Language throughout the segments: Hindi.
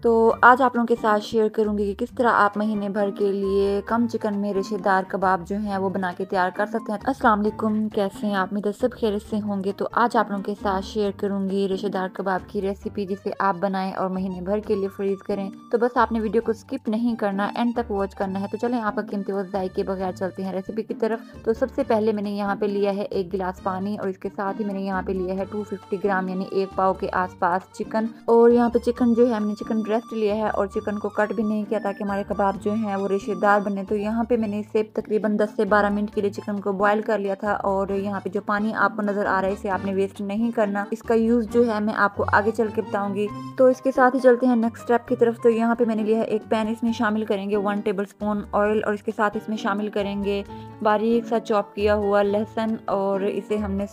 तो आज आप लोगों के साथ शेयर करूंगी कि किस तरह आप महीने भर के लिए कम चिकन में रेशेदार कबाब जो हैं वो बना के तैयार कर सकते हैं। अस्सलाम वालेकुम, कैसे हैं आप? मेरे सब खैरियत से होंगे। तो आज आप लोगों के साथ शेयर करूंगी रेशेदार कबाब की रेसिपी, जिसे आप बनाएं और महीने भर के लिए फ्रीज करें। तो बस आपने वीडियो को स्किप नहीं करना, एंड तक वॉच करना है। तो चलें आपका कीमती वक्त ज़ाय के बगैर चलते हैं रेसिपी की तरफ। तो सबसे पहले मैंने यहाँ पे लिया है 1 गिलास पानी, और इसके साथ ही मैंने यहाँ पे लिया है 250 ग्राम यानी 1 पाव के आसपास चिकन। और यहाँ पे चिकन जो है मैंने चिकन ब्रेस्ट लिया है और चिकन को कट भी नहीं किया ताकि हमारे कबाब जो हैं वो रेशेदार बने। तो यहाँ पे मैंने इसे तकरीबन 10 से 12 मिनट के लिए चिकन को बॉईल कर लिया था। और यहाँ पे जो पानी आपको नजर आ रहा है इसे आपने वेस्ट नहीं करना, इसका यूज जो है मैं आपको आगे चल के बताऊंगी। तो इसके साथ ही चलते हैं नेक्स्ट स्टेप की तरफ। तो यहाँ पे मैंने लिया है एक पैन, इसमें शामिल करेंगे 1 टेबल स्पून ऑयल, और इसके साथ इसमें शामिल करेंगे बारीक सा चॉप किया हुआ लहसुन। और इसे हमने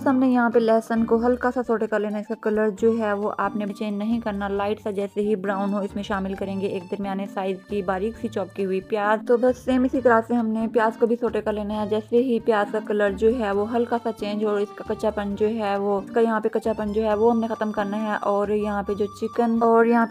हमने यहाँ पे लहसुन को हल्का सा सोटे कर लेना। इसका कलर जो है वो आपने चेंज नहीं करना, लाइट सा जैसे ही ब्राउन हो इसमें शामिल करेंगे एक दरमियाने साइज की बारीक सी चॉप की हुई प्याज। तो बस सेम इसी तरह से हमने प्याज को भी सोटे कर लेना है। जैसे ही प्याज का कलर जो है वो हल्का सा चेंज हो, इसका कच्चापन जो है वो यहाँ पे कच्चापन जो है वो हमने खत्म करना है। और यहाँ पे जो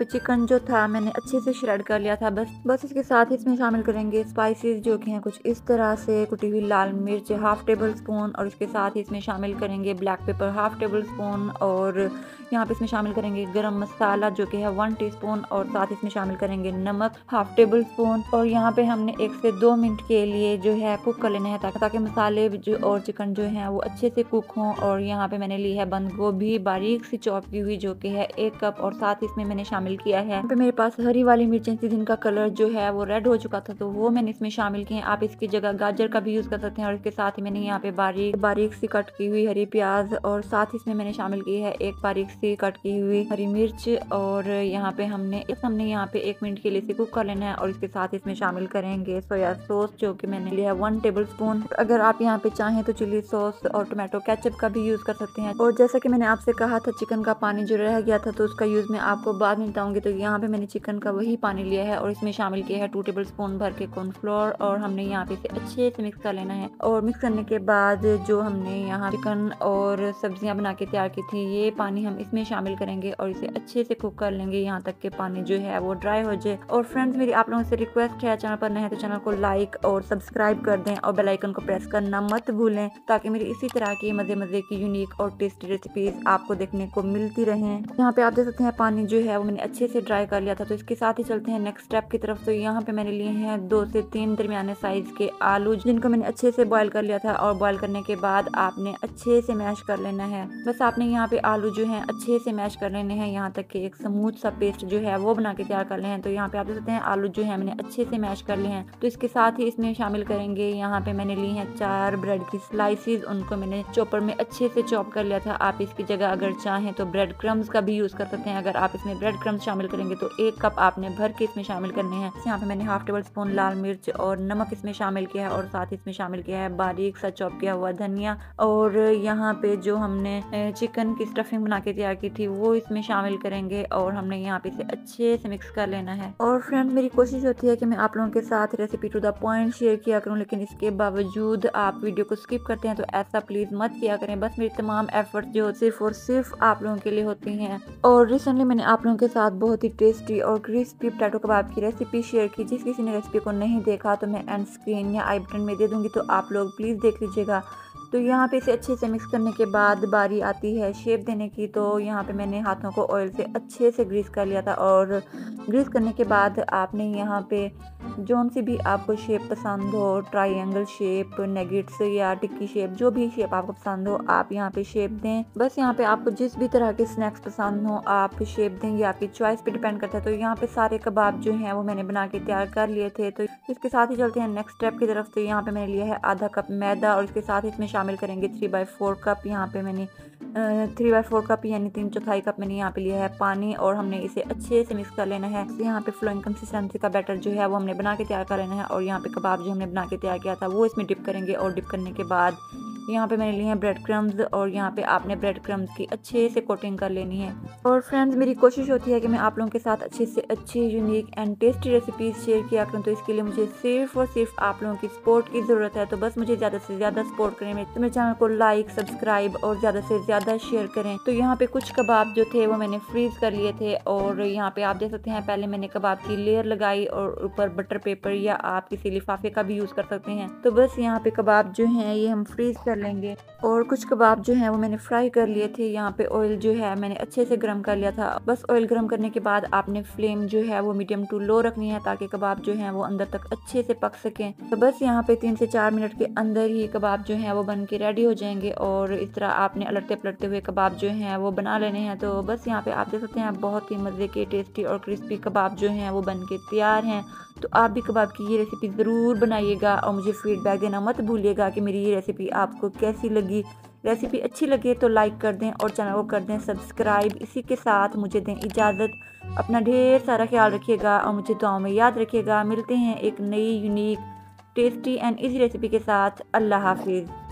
चिकन जो था मैंने अच्छे से श्रेड कर लिया था। बस इसके साथ इसमें शामिल करेंगे स्पाइसेस जो कि हैं कुछ इस तरह से, कुटी हुई लाल मिर्च 1/2 टेबल स्पून, और इसके साथ ही इसमें शामिल करेंगे ब्लैक पेपर 1/2 टेबल स्पून, और यहाँ पे इसमें शामिल करेंगे गरम मसाला जो कि है 1 टीस्पून, और साथ इसमें शामिल करेंगे नमक 1/2 टेबल स्पून। और यहाँ पे हमने 1 से 2 मिनट के लिए जो है कुक कर लेना है ताकि मसाले जो और चिकन जो है वो अच्छे से कुक हों। और यहाँ पे मैंने ली है बंद गोभी बारीक सी चॉप की हुई जो कि है 1 कप, और साथ इसमें मैंने शामिल किया है। यहाँ पे मेरे पास हरी वाली मिर्चें थी जिनका कलर जो है वो रेड हो चुका था, तो वो मैंने इसमें शामिल किए। आप इसकी जगह गाजर का भी यूज कर सकते हैं। और इसके साथ ही मैंने यहाँ पे बारीक सी कट की हुई हरी प्याज, और साथ इसमें मैंने शामिल की है एक बारीक सी कट की हुई हरी मिर्च। और यहाँ पे हमने यहाँ पे 1 मिनट के लिए इसे कुक कर लेना है। और इसके साथ इसमें शामिल करेंगे सोया सॉस जो कि मैंने लिया है 1 टेबल स्पून। अगर आप यहाँ पे चाहें तो चिली सॉस और टोमेटो केचप का भी यूज कर सकते हैं। और जैसा कि मैंने आपसे कहा था चिकन का पानी जो रह गया था तो उसका यूज मैं आपको बाद में बताऊंगी। तो यहाँ पे मैंने चिकन का वही पानी लिया है और इसमें शामिल किया है 2 टेबल स्पून भर के कॉर्नफ्लोर, और हमने यहाँ पे इसे अच्छे से मिक्स कर लेना है। और मिक्स करने के बाद जो हमने यहाँ चिकन और सब्जियां बना के तैयार की थी ये पानी हम इसमें शामिल करेंगे और इसे अच्छे से कुक कर लेंगे यहाँ तक के पानी जो है वो ड्राई हो जाए। और फ्रेंड्स मेरी आप लोगों से रिक्वेस्ट है, चैनल पर नए हैं तो चैनल को लाइक और सब्सक्राइब कर दें और बेल आइकन को प्रेस करना मत भूलें ताकि मेरी इसी तरह की मजे की यूनिक और टेस्टी रेसिपीज आपको देखने को मिलती रहें। यहाँ पे आप देख सकते हैं पानी जो है वो मैंने अच्छे से ड्राई कर लिया था। तो इसके साथ ही चलते हैं नेक्स्ट स्टेप की तरफ। तो यहाँ पे मैंने लिए हैं 2 से 3 दरमियाने साइज के आलू जिनको मैंने अच्छे से बॉईल कर लिया था। और बॉईल करने के बाद आपने अच्छे से मैश कर लेना है। बस आपने यहाँ पे आलू जो है अच्छे से मैश कर लेने हैं यहाँ तक कि एक स्मूथ सा पेस्ट जो है वो बना के तैयार कर ले हैं। तो यहाँ पे आप देख सकते हैं आलू जो है मैंने अच्छे से मैश कर लिए हैं। तो इसके साथ ही इसमें शामिल करेंगे यहाँ पे मैंने ली हैं 4 ब्रेड की स्लाइसिस, उनको मैंने चॉपर में अच्छे से चॉप कर लिया था। आप इसकी जगह अगर चाहें तो ब्रेड क्रम्स का भी यूज कर सकते हैं। अगर आप इसमें ब्रेड क्रम्स शामिल करेंगे तो 1 कप आपने भर के इसमें शामिल करने हैं। यहाँ पे मैंने 1/2 टेबल स्पून लाल मिर्च और नमक इसमें शामिल किया है, और साथ इसमें शामिल किया है बारीक सा चॉप किया हुआ धनिया। और यहाँ पे जो हमने चिकन की स्टफिंग बना के तैयार की थी वो इसमें शामिल करेंगे, और हमने यहाँ पे इसे अच्छे से मिक्स कर लेना है। और फ्रेंड मेरी कोशिश होती है कि मैं आप लोगों के साथ recipe to the point share किया करूँ, लेकिन इसके बावजूद आप वीडियो को स्किप करते हैं, तो ऐसा प्लीज मत किया करें। बस मेरी तमाम एफर्ट जो सिर्फ और सिर्फ आप लोगों के लिए होती हैं। और रिसेंटली मैंने आप लोगों के साथ बहुत ही टेस्टी और क्रिस्पी पोटैटो कबाब की रेसिपी शेयर की। जिस किसी ने रेसिपी को नहीं देखा तो मैं एंड स्क्रीन या आई बटन में दे दूंगी, तो आप लोग प्लीज देख लीजिएगा। तो यहाँ पे इसे अच्छे से मिक्स करने के बाद बारी आती है शेप देने की। तो यहाँ पे मैंने हाथों को ऑयल से अच्छे से ग्रीस कर लिया था, और ग्रीस करने के बाद आपने यहाँ पे जोन सी भी आपको शेप पसंद हो, ट्रायंगल शेप, नेगेट्स या टिक्की शेप, जो भी शेप आपको पसंद हो आप यहाँ पे शेप दें। बस यहाँ पे आपको जिस भी तरह के स्नैक्स पसंद हो आप शेप दें, ये आपकी चॉइस पे डिपेंड करता है। तो यहाँ पे सारे कबाब जो हैं वो मैंने बना के तैयार कर लिए थे। तो इसके साथ ही चलते हैं नेक्स्ट स्टेप की तरफ। तो यहाँ पे मैंने लिया है आधा कप मैदा, और इसके साथ इसमें शामिल करेंगे 3/4 कप। यहाँ पे मैंने 3/4 कप यानी 3/4 कप मैंने यहाँ पे लिया है पानी, और हमने इसे अच्छे से मिक्स कर लेना है। यहाँ पे फ्लोइंग कंसिस्टेंसी का बैटर जो है वो हमने बना के तैयार कर लेना है। और यहाँ पे कबाब जो हमने बना के तैयार किया था वो इसमें डिप करेंगे, और डिप करने के बाद यहाँ पे मैंने लिए हैं ब्रेड क्रम्स और यहाँ पे आपने ब्रेड क्रम्स की अच्छे से कोटिंग कर लेनी है। और फ्रेंड्स मेरी कोशिश होती है कि मैं आप लोगों के साथ अच्छे से अच्छी unique and tasty recipes share किया करूँ, तो इसके लिए मुझे सिर्फ और सिर्फ आप लोगों की सपोर्ट की ज़रूरत है। तो बस मुझे ज़्यादा से ज़्यादा सपोर्ट करें, तो मेरे चैनल को लाइक सब्सक्राइब और ज़्यादा से ज़्यादा शेयर करें। तो यहाँ पे कुछ कबाब जो थे वो मैंने फ्रीज़ कर लिए थे और यहाँ पे आप देख सकते हैं पहले मैंने कबाब की लेयर लगाई और ऊपर बटर पेपर या आप किसी लिफाफे का भी यूज़ कर सकते हैं। तो बस यहाँ पे कबाब जो हैं ये हम फ्रीज़ कर लेंगे। और कुछ कबाब जो हैं वो मैंने फ्राई कर लिए थे। यहाँ पे ऑयल जो है मैंने अच्छे से गर्म कर लिया था। बस ऑयल गर्म करने के बाद आपने फ्लेम जो है वो मीडियम टू लो रखनी है ताकि कबाब जो है वो अंदर तक अच्छे से पक सकें। तो बस यहाँ पे 3 से 4 मिनट के अंदर ही कबाब जो है वो बन के रेडी हो जाएंगे और इस तरह आपने अलटते पलटते हुए कबाब जो हैं वो बना लेने हैं। तो बस यहाँ पे आप देख सकते हैं बहुत ही मज़े के टेस्टी और क्रिस्पी कबाब जो हैं वो बन के तैयार हैं। तो आप भी कबाब की ये रेसिपी ज़रूर बनाइएगा और मुझे फीडबैक देना मत भूलिएगा कि मेरी ये रेसिपी आपको कैसी लगी। रेसिपी अच्छी लगे तो लाइक कर दें और चैनल को कर दें सब्सक्राइब। इसी के साथ मुझे दें इजाज़त। अपना ढेर सारा ख्याल रखिएगा और मुझे दुआओं में याद रखिएगा। मिलते हैं एक नई unique tasty and easy recipe के साथ। अल्लाह हाफिज़।